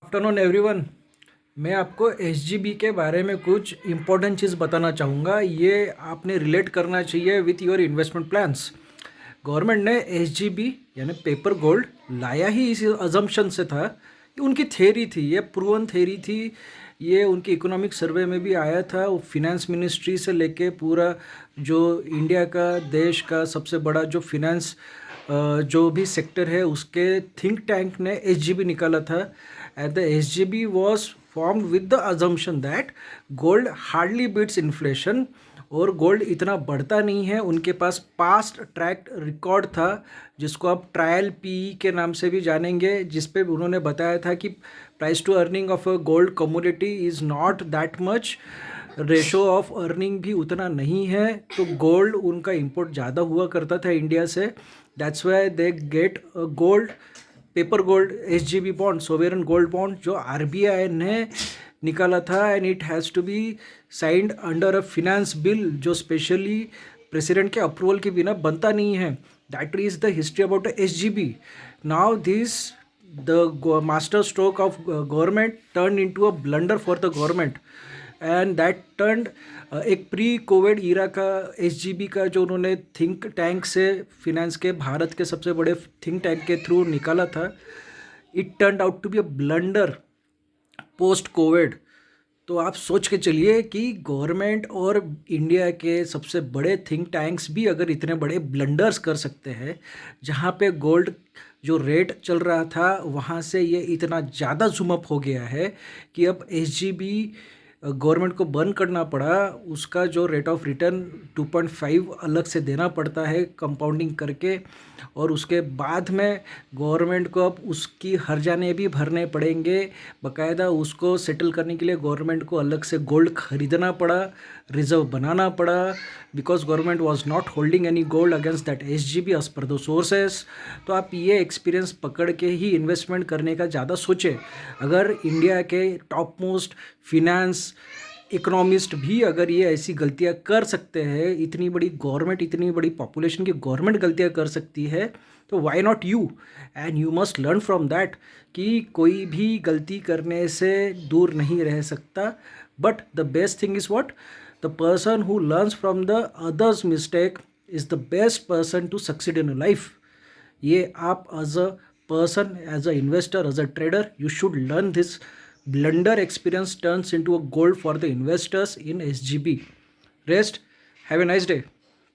Afternoon everyone. मैं आपको SGB के बारे में कुछ इम्पोर्टेंट चीज़ बताना चाहूँगा। ये आपने रिलेट करना चाहिए with your investment plans. Government ने एसजीबी यानी पेपर गोल्ड लाया ही इस अजम्पशन से था कि उनकी थेरी थी, ये प्रूवन थेरी थी। ये उनकी इकोनॉमिक सर्वे में भी आया था। वो फिनेंस मिनिस्ट्री से लेके पूरा जो इंडिया का देश का सबसे बड़ा जो फिनेंस जो भी सेक्टर है उसके थिंक टैंक ने एसजीबी निकाला था। And the SGB was formed with the assumption that gold hardly beats inflation, और गोल्ड इतना बढ़ता नहीं है। उनके पास पास्ट ट्रैक रिकॉर्ड था जिसको आप ट्रायल पी के नाम से भी जानेंगे, जिस पे उन्होंने बताया था कि price to earning of a gold commodity is not that much, ratio of earning भी उतना नहीं है। तो गोल्ड उनका इंपोर्ट ज़्यादा हुआ करता था इंडिया से। That's why they get gold, paper gold, SGB bond, sovereign gold bond, जो आरबीआई ने निकाला था। And it has to be signed under a finance bill जो स्पेशली प्रेसिडेंट के अप्रूवल के बिना बनता नहीं है। That is the history about SGB. Now this the master stroke of government turn into a blunder for the government, and that turn एक pre COVID era का SGB का जो उन्होंने थिंक टैंक से फिनेंस के भारत के सबसे बड़े थिंक टैंक के थ्रू निकाला था, it turn out to be a blunder post COVID. तो आप सोच के चलिए कि गवर्नमेंट और इंडिया के सबसे बड़े थिंक टैंक्स भी अगर इतने बड़े ब्लंडर्स कर सकते हैं, जहाँ पे गोल्ड जो रेट चल रहा था वहाँ से ये इतना ज़्यादा जूम अप हो गया है कि अब एसजीबी गवर्नमेंट को बंद करना पड़ा। उसका जो रेट ऑफ रिटर्न 2.5 अलग से देना पड़ता है कंपाउंडिंग करके, और उसके बाद में गवर्नमेंट को अब उसकी हर्जाने भी भरने पड़ेंगे। बाकायदा उसको सेटल करने के लिए गवर्नमेंट को अलग से गोल्ड खरीदना पड़ा, रिजर्व बनाना पड़ा, because government was not holding any gold against that SGB as per the sources. तो आप ये एक्सपीरियंस पकड़ के ही इन्वेस्टमेंट करने का ज़्यादा सोचें। अगर इंडिया के टॉप मोस्ट फिनेंस इकोनॉमिस्ट भी अगर ये ऐसी गलतियां कर सकते हैं, इतनी बड़ी गवर्नमेंट, इतनी बड़ी पॉपुलेशन की गवर्नमेंट गलतियां कर सकती है, तो why not you? And you must learn from that कि कोई भी गलती करने से दूर नहीं रह सकता। But the best thing is what? The person who learns from the others mistake is the best person to succeed in life. ये आप as a person, as an investor, as a trader, you should learn this. Blunder experience turns into a gold for the investors in SGB. Rest. Have a nice day.